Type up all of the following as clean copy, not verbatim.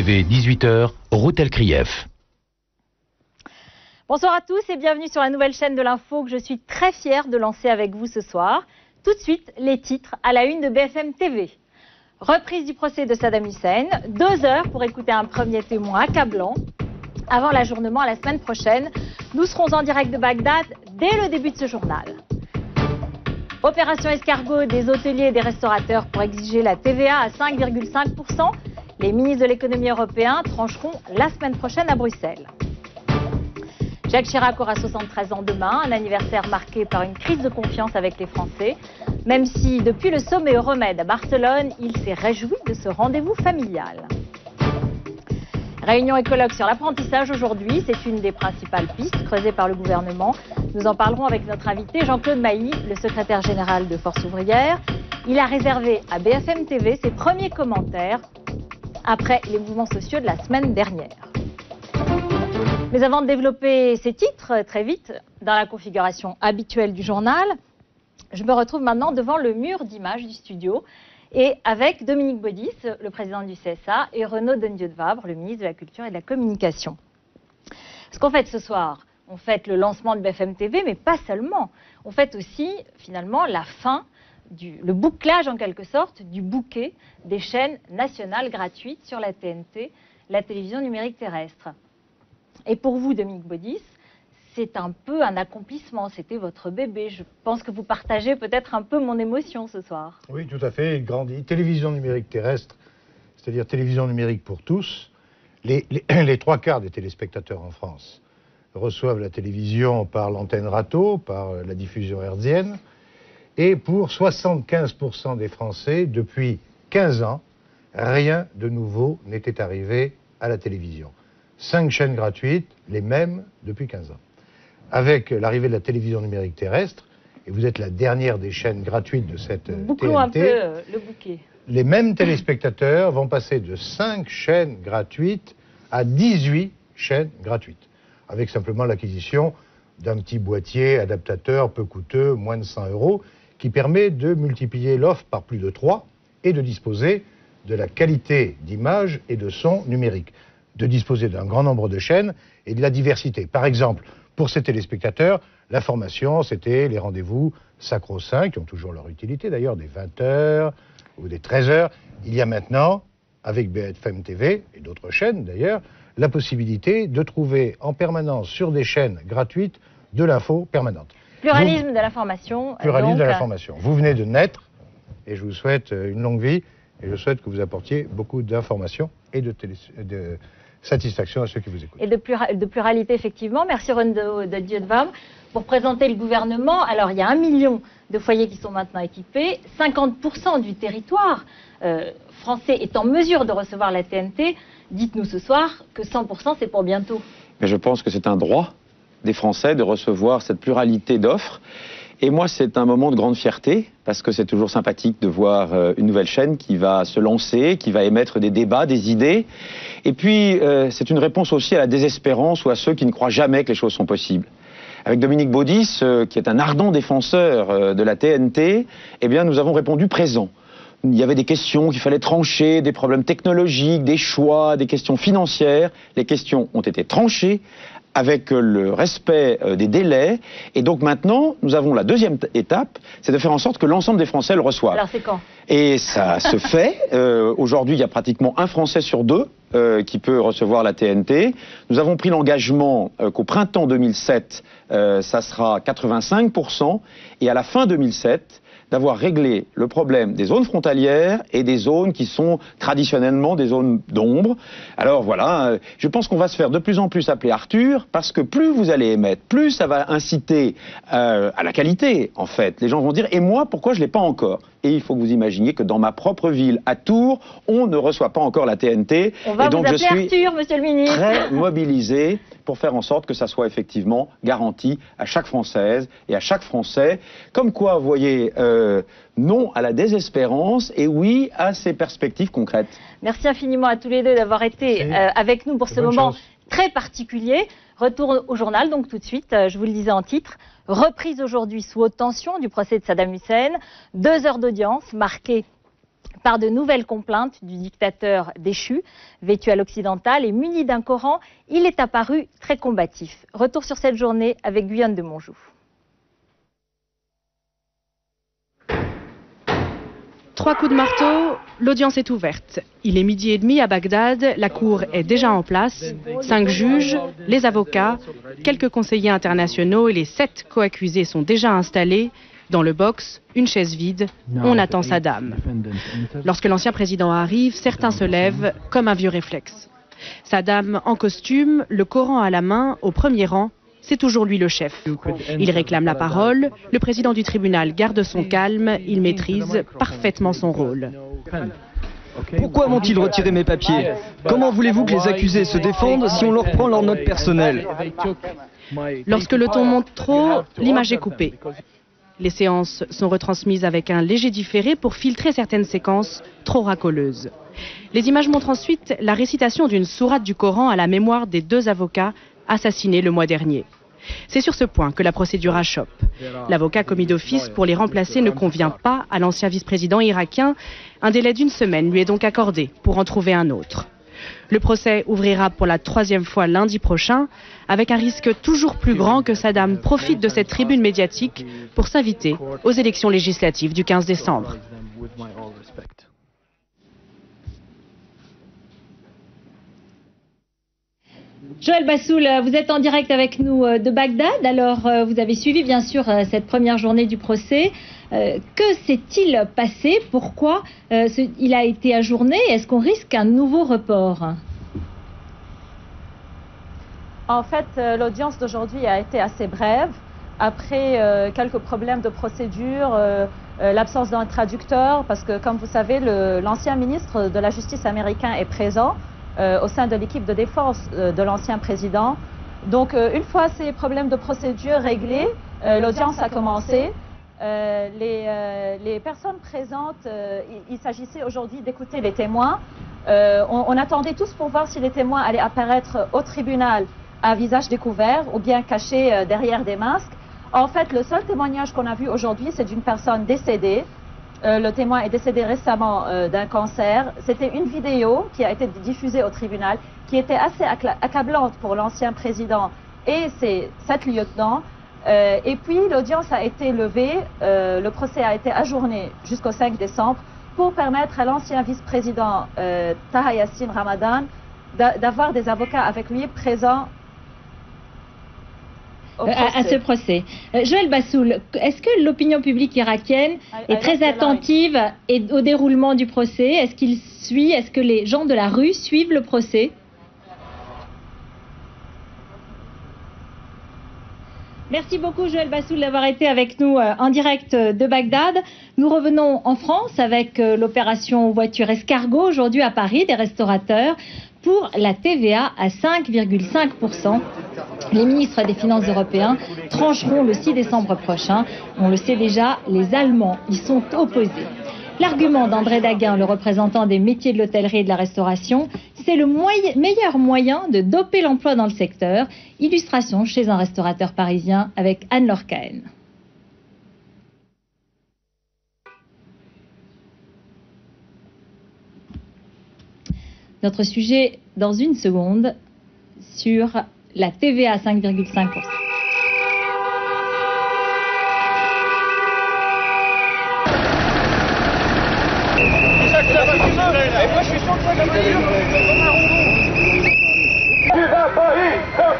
TV, 18h, Routel Krief. Bonsoir à tous et bienvenue sur la nouvelle chaîne de l'info que je suis très fière de lancer avec vous ce soir. Tout de suite, les titres à la une de BFM TV. Reprise du procès de Saddam Hussein, 2 heures pour écouter un premier témoin accablant. Avant l'ajournement à la semaine prochaine, nous serons en direct de Bagdad dès le début de ce journal. Opération escargot des hôteliers et des restaurateurs pour exiger la TVA à 5,5%. Les ministres de l'économie européens trancheront la semaine prochaine à Bruxelles. Jacques Chirac aura 73 ans demain, un anniversaire marqué par une crise de confiance avec les Français, même si depuis le sommet Euromède à Barcelone, il s'est réjoui de ce rendez-vous familial. Réunion écologue sur l'apprentissage aujourd'hui, c'est une des principales pistes creusées par le gouvernement. Nous en parlerons avec notre invité Jean-Claude Mailly, le secrétaire général de Force ouvrière. Il a réservé à BFM TV ses premiers commentaires après les mouvements sociaux de la semaine dernière. Mais avant de développer ces titres très vite, dans la configuration habituelle du journal, je me retrouve maintenant devant le mur d'images du studio et avec Dominique Baudis, le président du CSA, et Renaud Dondieu-de-Vabre, le ministre de la Culture et de la Communication. Ce qu'on fait ce soir, on fête le lancement de BFM TV, mais pas seulement. On fête aussi, finalement, la fin, le bouclage en quelque sorte, du bouquet des chaînes nationales gratuites sur la TNT, la télévision numérique terrestre. Et pour vous, Dominique Baudis, c'est un peu un accomplissement, c'était votre bébé. Je pense que vous partagez peut-être un peu mon émotion ce soir. Oui, tout à fait, il grandit. Télévision numérique terrestre, c'est-à-dire télévision numérique pour tous. Les 3/4 des téléspectateurs en France reçoivent la télévision par l'antenne râteau, par la diffusion hertzienne. Et pour 75% des Français, depuis 15 ans, rien de nouveau n'était arrivé à la télévision. 5 chaînes gratuites, les mêmes depuis 15 ans. Avec l'arrivée de la télévision numérique terrestre, et vous êtes la dernière des chaînes gratuites de cette Bouclons TNT, un peu le bouquet. Les mêmes téléspectateurs vont passer de 5 chaînes gratuites à 18 chaînes gratuites, avec simplement l'acquisition d'un petit boîtier adaptateur peu coûteux, moins de 100 €, qui permet de multiplier l'offre par plus de 3 et de disposer de la qualité d'image et de son numérique, de disposer d'un grand nombre de chaînes et de la diversité. Par exemple, pour ces téléspectateurs, l'information, c'était les rendez-vous sacro-saints, qui ont toujours leur utilité d'ailleurs, des 20 h ou des 13 h. Il y a maintenant, avec BFM TV et d'autres chaînes d'ailleurs, la possibilité de trouver en permanence sur des chaînes gratuites de l'info permanente. Pluralisme de l'information. Pluralisme de l'information. Vous venez de naître et je vous souhaite une longue vie et je souhaite que vous apportiez beaucoup d'informations et de satisfaction à ceux qui vous écoutent. Et de pluralité, effectivement. Merci Renaud Dondieu-de-Vabre. Pour présenter le gouvernement, alors il y a 1 million de foyers qui sont maintenant équipés, 50% du territoire français est en mesure de recevoir la TNT. Dites-nous ce soir que 100% c'est pour bientôt. Mais je pense que c'est un droit des Français de recevoir cette pluralité d'offres. Et moi, c'est un moment de grande fierté, parce que c'est toujours sympathique de voir une nouvelle chaîne qui va se lancer, qui va émettre des débats, des idées. Et puis, c'est une réponse aussi à la désespérance ou à ceux qui ne croient jamais que les choses sont possibles. Avec Dominique Baudis, qui est un ardent défenseur de la TNT, eh bien, nous avons répondu présent. Il y avait des questions qu'il fallait trancher, des problèmes technologiques, des choix, des questions financières. Les questions ont été tranchées avec le respect des délais. Et donc maintenant, nous avons la deuxième étape, c'est de faire en sorte que l'ensemble des Français le reçoivent. Alors c'est quand ? Et ça se fait. Aujourd'hui, il y a pratiquement 1 Français sur 2 qui peut recevoir la TNT. Nous avons pris l'engagement qu'au printemps 2007, ça sera 85%. Et à la fin 2007, d'avoir réglé le problème des zones frontalières et des zones qui sont traditionnellement des zones d'ombre. Alors voilà, je pense qu'on va se faire de plus en plus appeler Arthur, parce que plus vous allez émettre, plus ça va inciter à la qualité, en fait. Les gens vont dire, et moi, pourquoi je ne l'ai pas encore ? Et il faut que vous imaginiez que dans ma propre ville, à Tours, on ne reçoit pas encore la TNT. On va et donc vous appeler Arthur, monsieur le ministre. Très mobilisé pour faire en sorte que ça soit effectivement garanti à chaque Française et à chaque Français. Comme quoi, vous voyez, non à la désespérance et oui à ces perspectives concrètes. Merci infiniment à tous les deux d'avoir été avec nous pour ce moment très particulier. Retour au journal, donc tout de suite, je vous le disais en titre, reprise aujourd'hui sous haute tension du procès de Saddam Hussein, 2 heures d'audience marquées par de nouvelles complaintes du dictateur déchu. Vêtu à l'occidental et muni d'un Coran, il est apparu très combatif. Retour sur cette journée avec Guyane de Monjou. 3 coups de marteau, l'audience est ouverte. Il est 12h30 à Bagdad, la cour est déjà en place. 5 juges, les avocats, quelques conseillers internationaux et les 7 coaccusés sont déjà installés. Dans le box, une chaise vide, on attend Saddam. Lorsque l'ancien président arrive, certains se lèvent comme un vieux réflexe. Saddam en costume, le Coran à la main, au premier rang, c'est toujours lui le chef. Il réclame la parole, le président du tribunal garde son calme, il maîtrise parfaitement son rôle. Pourquoi m'ont-ils retiré mes papiers? Comment voulez-vous que les accusés se défendent si on leur prend leurs notes personnelles? Lorsque le ton monte trop, l'image est coupée. Les séances sont retransmises avec un léger différé pour filtrer certaines séquences trop racoleuses. Les images montrent ensuite la récitation d'une sourate du Coran à la mémoire des 2 avocats assassinés le mois dernier. C'est sur ce point que la procédure achoppe. L'avocat commis d'office pour les remplacer ne convient pas à l'ancien vice-président irakien. Un délai d'1 semaine lui est donc accordé pour en trouver un autre. Le procès ouvrira pour la 3e fois lundi prochain, avec un risque toujours plus grand que Saddam profite de cette tribune médiatique pour s'inviter aux élections législatives du 15 décembre. Joël Bassoul, vous êtes en direct avec nous de Bagdad. Alors, vous avez suivi bien sûr cette première journée du procès. Que s'est-il passé? Pourquoi il a été ajourné? Est-ce qu'on risque un nouveau report? En fait, l'audience d'aujourd'hui a été assez brève. Après quelques problèmes de procédure, l'absence d'un traducteur, parce que comme vous savez, l'ancien ministre de la Justice américain est présent au sein de l'équipe de défense de l'ancien président. Donc une fois ces problèmes de procédure réglés, l'audience a commencé. Les personnes présentes, il s'agissait aujourd'hui d'écouter les témoins. On attendait tous pour voir si les témoins allaient apparaître au tribunal à visage découvert ou bien cachés derrière des masques. En fait, le seul témoignage qu'on a vu aujourd'hui, c'est d'une personne décédée. Le témoin est décédé récemment d'un cancer. C'était une vidéo qui a été diffusée au tribunal, qui était assez accablante pour l'ancien président et ses 7 lieutenants. Et puis l'audience a été levée, le procès a été ajourné jusqu'au 5 décembre pour permettre à l'ancien vice-président Taha Yassine Ramadan d'avoir des avocats avec lui présents à ce procès. Joël Bassoul, est-ce que l'opinion publique irakienne est très attentive au déroulement du procès? Est-ce que les gens de la rue suivent le procès? Merci beaucoup Joël Bassoul d'avoir été avec nous en direct de Bagdad. Nous revenons en France avec l'opération voiture escargot aujourd'hui à Paris des restaurateurs pour la TVA à 5,5%. Les ministres des Finances européens trancheront le 6 décembre prochain. On le sait déjà, les Allemands y sont opposés. L'argument d'André Daguin, le représentant des métiers de l'hôtellerie et de la restauration, c'est le meilleur moyen de doper l'emploi dans le secteur. Illustration chez un restaurateur parisien avec Anne-Laure Cahen. Notre sujet dans une seconde sur la TVA à 5,5%. Moi je suis sur le point de la voiture, comme un ronron. Tu vas pas y faire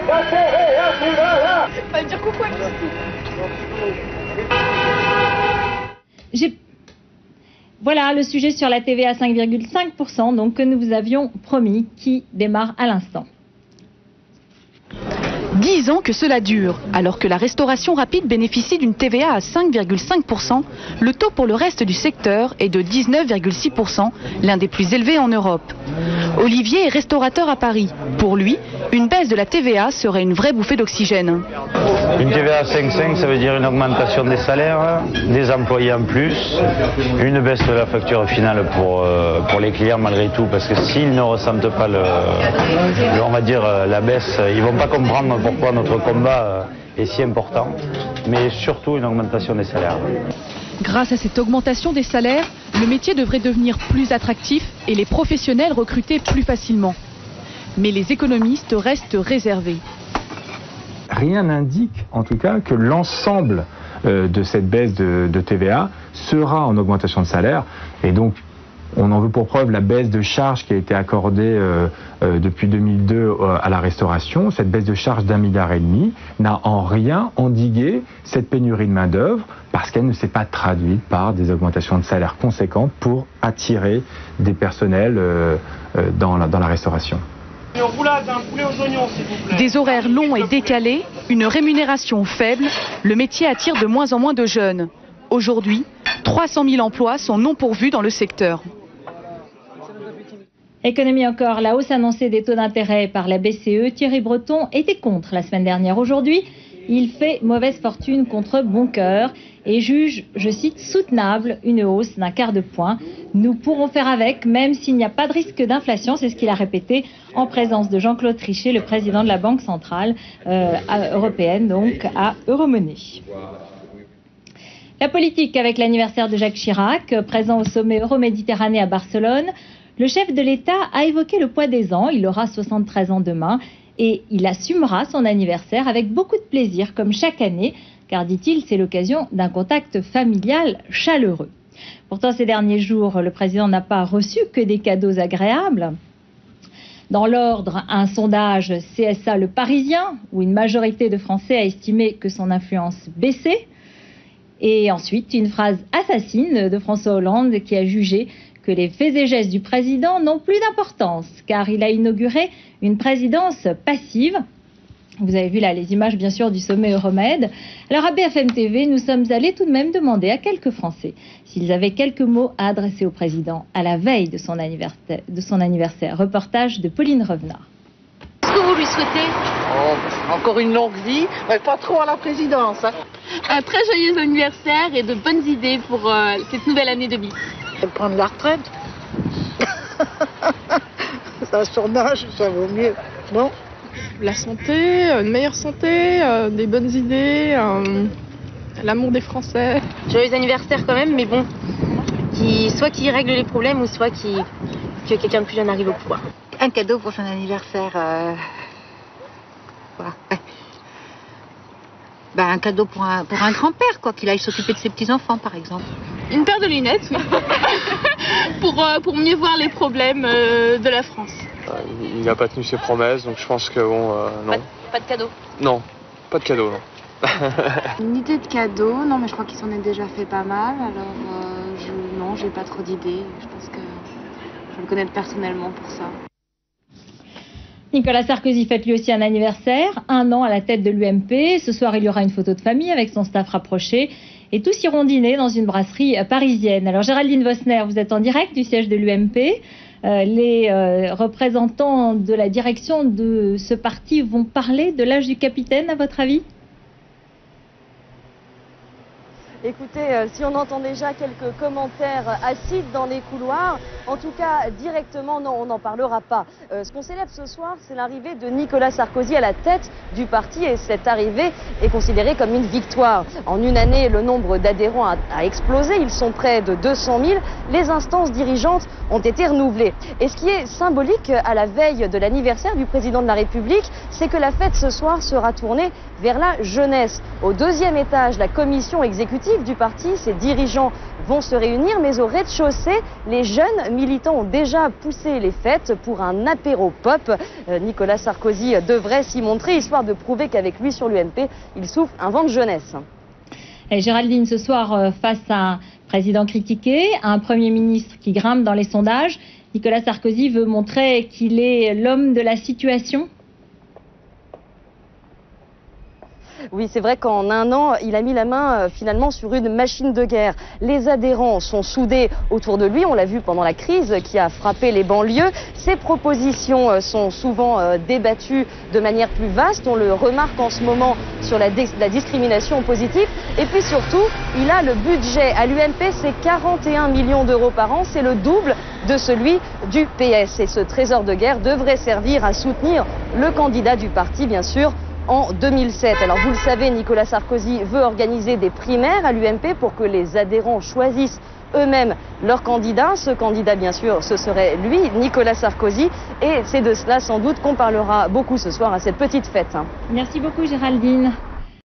la TVA, tu vas là. Va dire coucou à Christy. Voilà le sujet sur la TVA à 5,5%, donc que nous vous avions promis, qui démarre à l'instant. 10 ans que cela dure. Alors que la restauration rapide bénéficie d'une TVA à 5,5%, le taux pour le reste du secteur est de 19,6%, l'un des plus élevés en Europe. Olivier est restaurateur à Paris. Pour lui, une baisse de la TVA serait une vraie bouffée d'oxygène. Une TVA à 5,5, ça veut dire une augmentation des salaires, des employés en plus, une baisse de la facture finale pour les clients malgré tout, parce que s'ils ne ressentent pas on va dire la baisse, ils vont pas comprendre pourquoi notre combat est si important, mais surtout une augmentation des salaires. Grâce à cette augmentation des salaires, le métier devrait devenir plus attractif et les professionnels recruter plus facilement. Mais les économistes restent réservés. Rien n'indique, en tout cas, que l'ensemble de cette baisse de TVA sera en augmentation de salaire. Et donc, on en veut pour preuve la baisse de charge qui a été accordée depuis 2002 à la restauration. Cette baisse de charge d'1,5 milliard n'a en rien endigué cette pénurie de main-d'œuvre parce qu'elle ne s'est pas traduite par des augmentations de salaire conséquentes pour attirer des personnels dans la restauration. Des horaires longs et décalés, une rémunération faible, le métier attire de moins en moins de jeunes. Aujourd'hui, 300 000 emplois sont non pourvus dans le secteur. Économie encore, la hausse annoncée des taux d'intérêt par la BCE. Thierry Breton était contre la semaine dernière. Aujourd'hui, il fait mauvaise fortune contre bon cœur et juge, je cite, soutenable une hausse d'1/4 de point. Nous pourrons faire avec, même s'il n'y a pas de risque d'inflation, c'est ce qu'il a répété en présence de Jean-Claude Trichet, le président de la Banque centrale européenne, donc à Euromoney. La politique avec l'anniversaire de Jacques Chirac, présent au sommet Euroméditerranée à Barcelone. Le chef de l'État a évoqué le poids des ans. Il aura 73 ans demain et il assumera son anniversaire avec beaucoup de plaisir, comme chaque année, car, dit-il, c'est l'occasion d'un contact familial chaleureux. Pourtant, ces derniers jours, le président n'a pas reçu que des cadeaux agréables. Dans l'ordre, un sondage CSA Le Parisien, où une majorité de Français a estimé que son influence baissait. Et ensuite, une phrase assassine de François Hollande qui a jugé que les faits et gestes du président n'ont plus d'importance, car il a inauguré une présidence passive. Vous avez vu là les images bien sûr du sommet Euromed. Alors à BFM TV, nous sommes allés tout de même demander à quelques Français s'ils avaient quelques mots à adresser au président à la veille de son anniversaire. Reportage de Pauline Revenat. Qu'est-ce que vous lui souhaitez? Encore une longue vie, mais pas trop à la présidence. Hein. Un très joyeux anniversaire et de bonnes idées pour cette nouvelle année de vie. Prendre la retraite. À son âge, ça vaut mieux, non? La santé, une meilleure santé, des bonnes idées, l'amour des Français. Joyeux anniversaire quand même, mais bon, soit qui règle les problèmes ou soit que quelqu'un de plus jeune arrive au pouvoir. Un cadeau pour son anniversaire. Un cadeau pour un grand-père, quoi, qu'il aille s'occuper de ses petits-enfants, par exemple. Une paire de lunettes, oui. pour mieux voir les problèmes de la France. Il n'a pas tenu ses promesses, donc je pense que bon, non. Pas de cadeau? Non, pas de cadeau, non. Une idée de cadeau, non, mais je crois qu'il s'en est déjà fait pas mal, alors non, j'ai pas trop d'idées. Je pense que je vais le connaître personnellement pour ça. Nicolas Sarkozy fête lui aussi un anniversaire, 1 an à la tête de l'UMP. Ce soir, il y aura une photo de famille avec son staff rapproché. Et tous iront dîner dans une brasserie parisienne. Alors Géraldine Vosner, vous êtes en direct du siège de l'UMP. Les représentants de la direction de ce parti vont parler de l'âge du capitaine, à votre avis ? Écoutez, si on entend déjà quelques commentaires acides dans les couloirs, en tout cas directement, non, on n'en parlera pas. Ce qu'on célèbre ce soir, c'est l'arrivée de Nicolas Sarkozy à la tête du parti et cette arrivée est considérée comme une victoire. En une année, le nombre d'adhérents a explosé, ils sont près de 200 000. Les instances dirigeantes ont été renouvelées. Et ce qui est symbolique à la veille de l'anniversaire du président de la République, c'est que la fête ce soir sera tournée vers la jeunesse. Au 2e étage, la commission exécutive du parti, ses dirigeants vont se réunir, mais au rez-de-chaussée, les jeunes militants ont déjà poussé les fêtes pour un apéro pop. Nicolas Sarkozy devrait s'y montrer, histoire de prouver qu'avec lui sur l'UMP, il souffle un vent de jeunesse. Et Géraldine, ce soir, face à un président critiqué, à un Premier ministre qui grimpe dans les sondages, Nicolas Sarkozy veut montrer qu'il est l'homme de la situation. Oui, c'est vrai qu'en 1 an, il a mis la main finalement sur une machine de guerre. Les adhérents sont soudés autour de lui, on l'a vu pendant la crise qui a frappé les banlieues. Ses propositions sont souvent débattues de manière plus vaste, on le remarque en ce moment sur la discrimination positive. Et puis surtout, il a le budget à l'UMP, c'est 41 millions d'euros par an, c'est le double de celui du PS. Et ce trésor de guerre devrait servir à soutenir le candidat du parti, bien sûr, en 2007. Alors vous le savez, Nicolas Sarkozy veut organiser des primaires à l'UMP pour que les adhérents choisissent eux-mêmes leur candidat. Ce candidat, bien sûr, ce serait lui, Nicolas Sarkozy. Et c'est de cela, sans doute, qu'on parlera beaucoup ce soir à cette petite fête. Merci beaucoup, Géraldine.